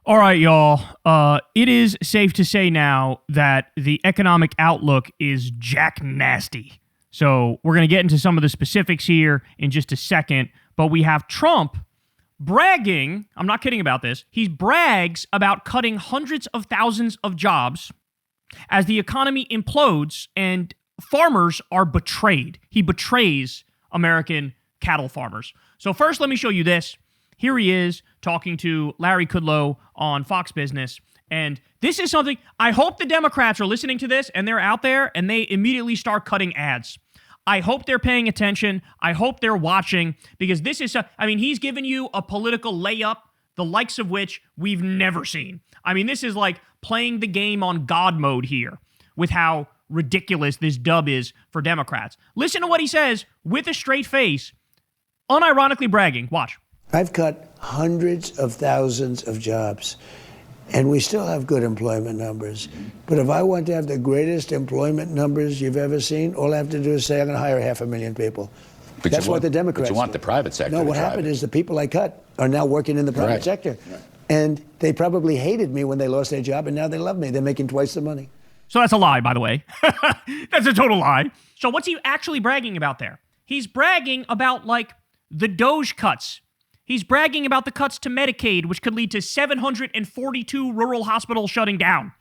All right, y'all. It is safe to say now that the economic outlook is jack nasty. So we're going to get into some of the specifics here in just a second. But we have Trump bragging. I'm not kidding about this. He brags about cutting hundreds of thousands of jobs as the economy implodes and farmers are betrayed. He betrays American cattle farmers. So first, let me show you this. Here he is talking to Larry Kudlow on Fox Business. And this is something, I hope the Democrats are listening to this and they're out there and they immediately start cutting ads. I hope they're paying attention. I hope they're watching, because this is, he's given you a political layup, the likes of which we've never seen. I mean, this is like playing the game on God mode here with how ridiculous this dub is for Democrats. Listen to what he says with a straight face, unironically bragging. Watch. I've cut hundreds of thousands of jobs, and we still have good employment numbers. But if I want to have the greatest employment numbers you've ever seen, all I have to do is say I'm going to hire 500,000 people. But that's what the Democrats But you want the private sector. No, what happened is the people I cut are now working in the private sector. Right. And they probably hated me when they lost their job, and now they love me. They're making twice the money. So that's a lie, by the way. That's a total lie. So what's he actually bragging about there? He's bragging about, like, the Doge cuts. He's bragging about the cuts to Medicaid, which could lead to 742 rural hospitals shutting down.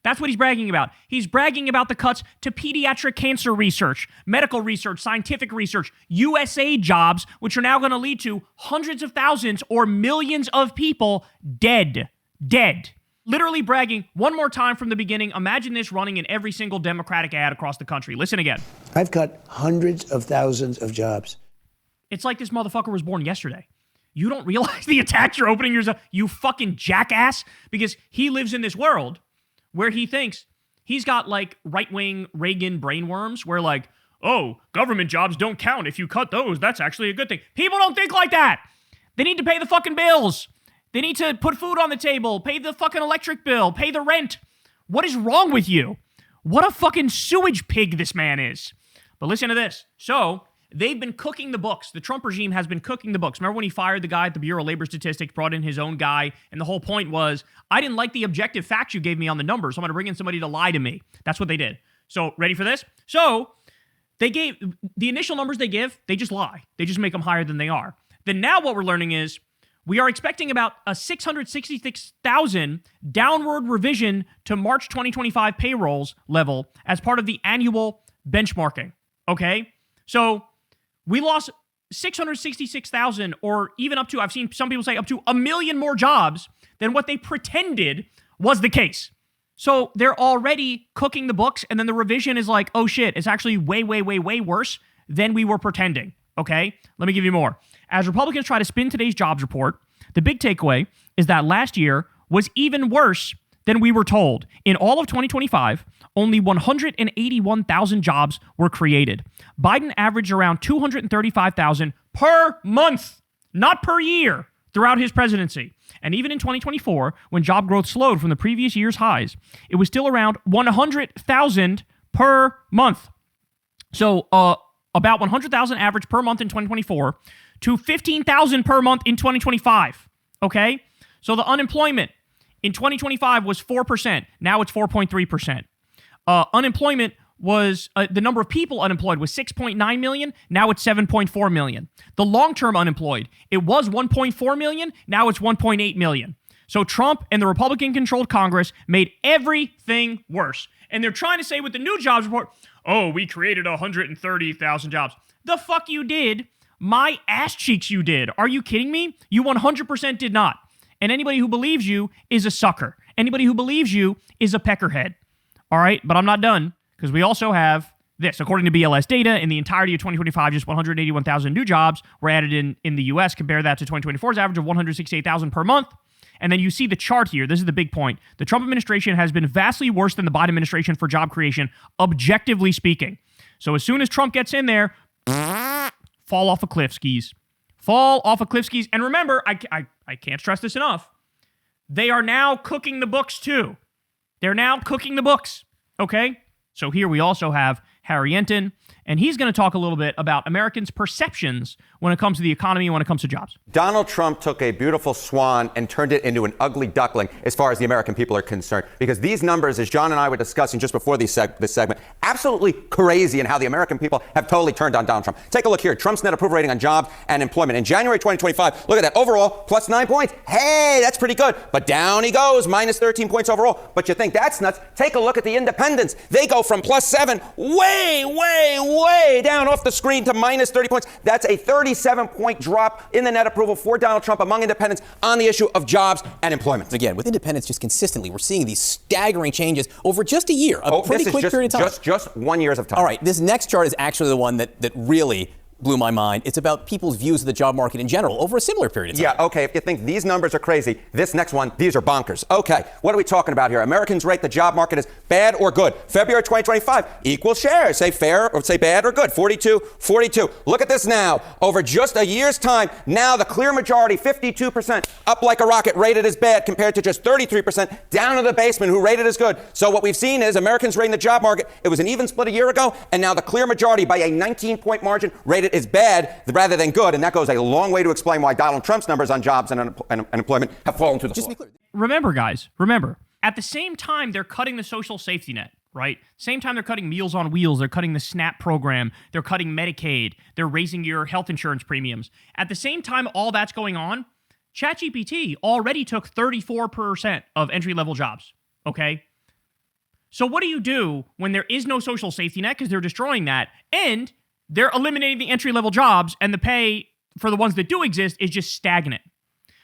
That's what he's bragging about. He's bragging about the cuts to pediatric cancer research, medical research, scientific research, USA jobs, which are now going to lead to hundreds of thousands or millions of people dead. Literally bragging one more time from the beginning. Imagine this running in every single Democratic ad across the country. Listen again. I've cut hundreds of thousands of jobs. It's like this motherfucker was born yesterday. You don't realize the attack you're opening yourself, you fucking jackass, because he lives in this world where he thinks he's got like right-wing Reagan brainworms where like, oh, government jobs don't count. If you cut those, that's actually a good thing. People don't think like that. They need to pay the fucking bills. They need to put food on the table, pay the fucking electric bill, pay the rent. What is wrong with you? What a fucking sewage pig this man is. But listen to this. So they've been cooking the books. The Trump regime has been cooking the books. Remember when he fired the guy at the Bureau of Labor Statistics, brought in his own guy, and the whole point was, I didn't like the objective facts you gave me on the numbers, so I'm going to bring in somebody to lie to me. That's what they did. So, ready for this? So, they gave, the initial numbers they give, they just lie. They just make them higher than they are. Then now what we're learning is, we are expecting about a 666,000 downward revision to March 2025 payrolls level as part of the annual benchmarking, okay? So, we lost 666,000 or even up to, I've seen some people say up to 1 million more jobs than what they pretended was the case. So they're already cooking the books, and then the revision is like, oh shit, it's actually way worse than we were pretending, okay? Let me give you more. As Republicans try to spin today's jobs report, the big takeaway is that last year was even worse than we were told. In all of 2025, only 181,000 jobs were created. Biden averaged around 235,000 per month, not per year, throughout his presidency. And even in 2024, when job growth slowed from the previous year's highs, it was still around 100,000 per month. So about 100,000 average per month in 2024 to 15,000 per month in 2025, okay? So the unemployment in 2025 was 4%. Now it's 4.3%. Unemployment was, the number of people unemployed was 6.9 million. Now it's 7.4 million. The long-term unemployed, it was 1.4 million. Now it's 1.8 million. So Trump and the Republican-controlled Congress made everything worse. And they're trying to say with the new jobs report, oh, we created 130,000 jobs. The fuck you did. My ass cheeks you did. Are you kidding me? You 100% did not. And anybody who believes you is a sucker. Anybody who believes you is a peckerhead. All right, but I'm not done, because we also have this. According to BLS data, in the entirety of 2025, just 181,000 new jobs were added in the U.S. Compare that to 2024's average of 168,000 per month. And then you see the chart here. This is the big point. The Trump administration has been vastly worse than the Biden administration for job creation, objectively speaking. So as soon as Trump gets in there, fall off a cliff, skis. Fall off a cliff, skis. And remember, I can't stress this enough. They are now cooking the books too. They're now cooking the books, okay? So here we also have Harry Enton, and he's going to talk a little bit about Americans' perceptions when it comes to the economy and when it comes to jobs. Donald Trump took a beautiful swan and turned it into an ugly duckling as far as the American people are concerned. Because these numbers, as John and I were discussing just before this segment, absolutely crazy in how the American people have totally turned on Donald Trump. Take a look here. Trump's net approval rating on jobs and employment. In January 2025, look at that. Overall, plus 9 points. Hey, that's pretty good. But down he goes, minus 13 points overall. But you think that's nuts? Take a look at the independents. They go from plus 7 way down off the screen to minus 30 points. That's a 37-point drop in the net approval for Donald Trump among independents on the issue of jobs and employment. Again, with independents just consistently, we're seeing these staggering changes over just a year, a pretty quick period of time. Just 1 year of time. All right, this next chart is actually the one that really blew my mind. It's about people's views of the job market in general over a similar period of time. Yeah, okay, if you think these numbers are crazy, this next one, these are bonkers. Okay, what are we talking about here? Americans rate the job market as bad or good. February 2025, equal shares. Say fair or say bad or good. 42. Look at this now. Over just a year's time, now the clear majority, 52%, up like a rocket, rated as bad compared to just 33% down to the basement who rated as good. So what we've seen is Americans rating the job market, it was an even split a year ago, and now the clear majority by a 19-point margin rated is bad rather than good, and that goes a long way to explain why Donald Trump's numbers on jobs and employment have fallen to the floor. Remember, guys, at the same time they're cutting the social safety net, right? Same time they're cutting Meals on Wheels, they're cutting the SNAP program, they're cutting Medicaid, they're raising your health insurance premiums. At the same time all that's going on, ChatGPT already took 34% of entry-level jobs, okay? So what do you do when there is no social safety net because they're destroying that, and they're eliminating the entry-level jobs, and the pay for the ones that do exist is just stagnant?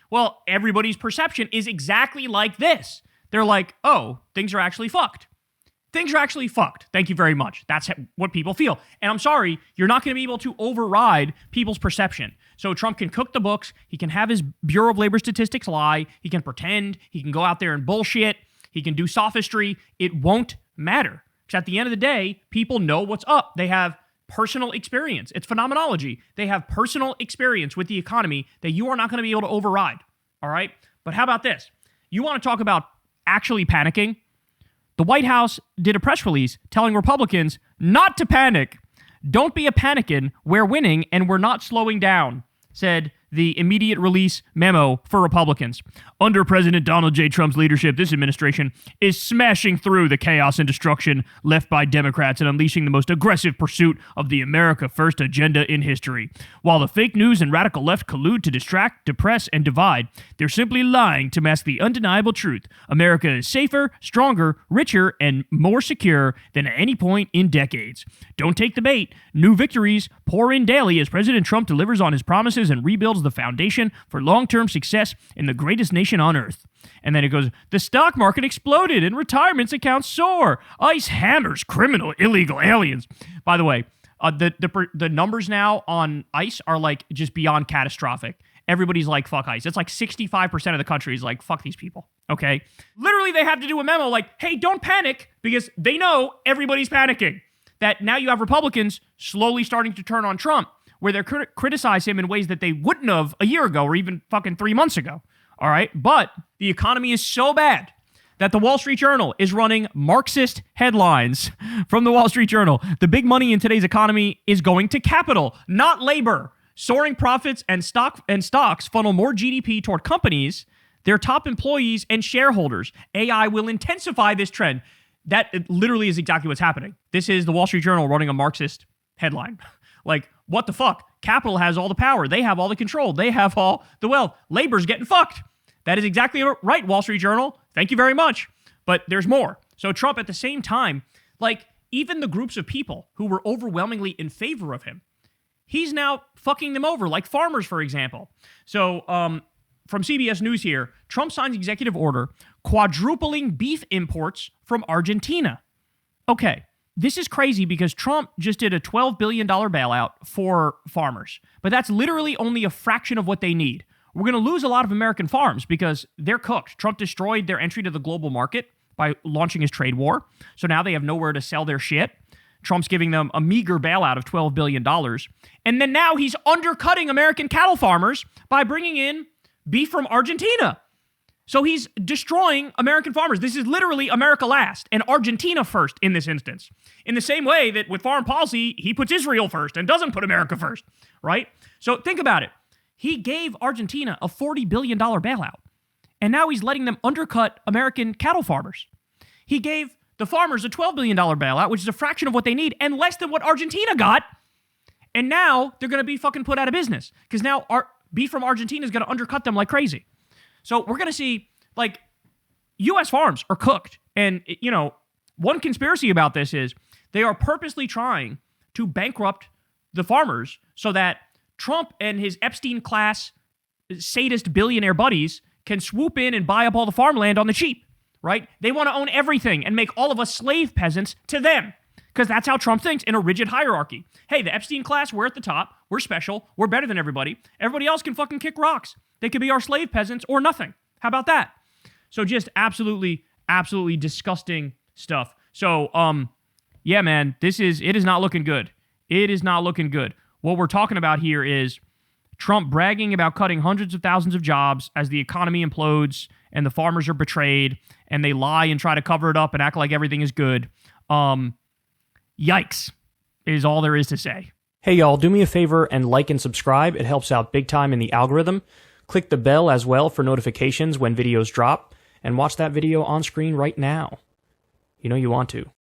Well, everybody's perception is exactly like this. They're like, oh, things are actually fucked. Things are actually fucked. Thank you very much. That's what people feel. And I'm sorry, you're not going to be able to override people's perception. So Trump can cook the books. He can have his Bureau of Labor Statistics lie. He can pretend. He can go out there and bullshit. He can do sophistry. It won't matter. Because at the end of the day, people know what's up. They have personal experience. It's phenomenology. They have personal experience with the economy that you are not going to be able to override. All right? But how about this? You want to talk about actually panicking? The White House did a press release telling Republicans not to panic. Don't be a panickin'. We're winning and we're not slowing down, said the immediate release memo for Republicans. Under President Donald J. Trump's leadership, this administration is smashing through the chaos and destruction left by Democrats and unleashing the most aggressive pursuit of the America First agenda in history. While the fake news and radical left collude to distract, depress, and divide, they're simply lying to mask the undeniable truth. America is safer, stronger, richer, and more secure than at any point in decades. Don't take the bait. New victories pour in daily as President Trump delivers on his promises and rebuilds the foundation for long-term success in the greatest nation on earth. And then it goes, the stock market exploded and retirements accounts soar. ICE hammers criminal illegal aliens. By the way, the numbers now on ICE are like just beyond catastrophic. Everybody's like, fuck ICE. It's like 65% of the country is like, fuck these people. Okay? Literally, they have to do a memo like, hey, don't panic, because they know everybody's panicking. That now you have Republicans slowly starting to turn on Trump, where they criticize him in ways that they wouldn't have a year ago or even fucking 3 months ago. All right? But the economy is so bad that the Wall Street Journal is running Marxist headlines from the Wall Street Journal. The big money in today's economy is going to capital, not labor. Soaring profits and stocks funnel more GDP toward companies, their top employees, and shareholders. AI will intensify this trend. That literally is exactly what's happening. This is the Wall Street Journal running a Marxist headline. Like, what the fuck? Capital has all the power. They have all the control. They have all the wealth. Labor's getting fucked. That is exactly right, Wall Street Journal. Thank you very much. But there's more. So Trump, at the same time, like, even the groups of people who were overwhelmingly in favor of him, he's now fucking them over, like farmers, for example. So from CBS News here, Trump signs executive order quadrupling beef imports from Argentina. Okay. This is crazy because Trump just did a $12 billion bailout for farmers, but that's literally only a fraction of what they need. We're going to lose a lot of American farms because they're cooked. Trump destroyed their entry to the global market by launching his trade war, so now they have nowhere to sell their shit. Trump's giving them a meager bailout of $12 billion, and then now he's undercutting American cattle farmers by bringing in beef from Argentina. So he's destroying American farmers. This is literally America last and Argentina first in this instance. In the same way that with foreign policy, he puts Israel first and doesn't put America first, right? So think about it. He gave Argentina a $40 billion bailout, and now he's letting them undercut American cattle farmers. He gave the farmers a $12 billion bailout, which is a fraction of what they need and less than what Argentina got. And now they're going to be fucking put out of business because now beef from Argentina is going to undercut them like crazy. So we're going to see, like, U.S. farms are cooked. And, you know, one conspiracy about this is they are purposely trying to bankrupt the farmers so that Trump and his Epstein-class sadist billionaire buddies can swoop in and buy up all the farmland on the cheap, right? They want to own everything and make all of us slave peasants to them because that's how Trump thinks in a rigid hierarchy. Hey, the Epstein class, we're at the top. We're special. We're better than everybody. Everybody else can fucking kick rocks. They could be our slave peasants or nothing. How about that? So just absolutely, absolutely disgusting stuff. So, yeah, man, it is not looking good. It is not looking good. What we're talking about here is Trump bragging about cutting hundreds of thousands of jobs as the economy implodes and the farmers are betrayed and they lie and try to cover it up and act like everything is good. Yikes is all there is to say. Hey y'all, do me a favor and like and subscribe. It helps out big time in the algorithm. Click the bell as well for notifications when videos drop and watch that video on screen right now. You know you want to.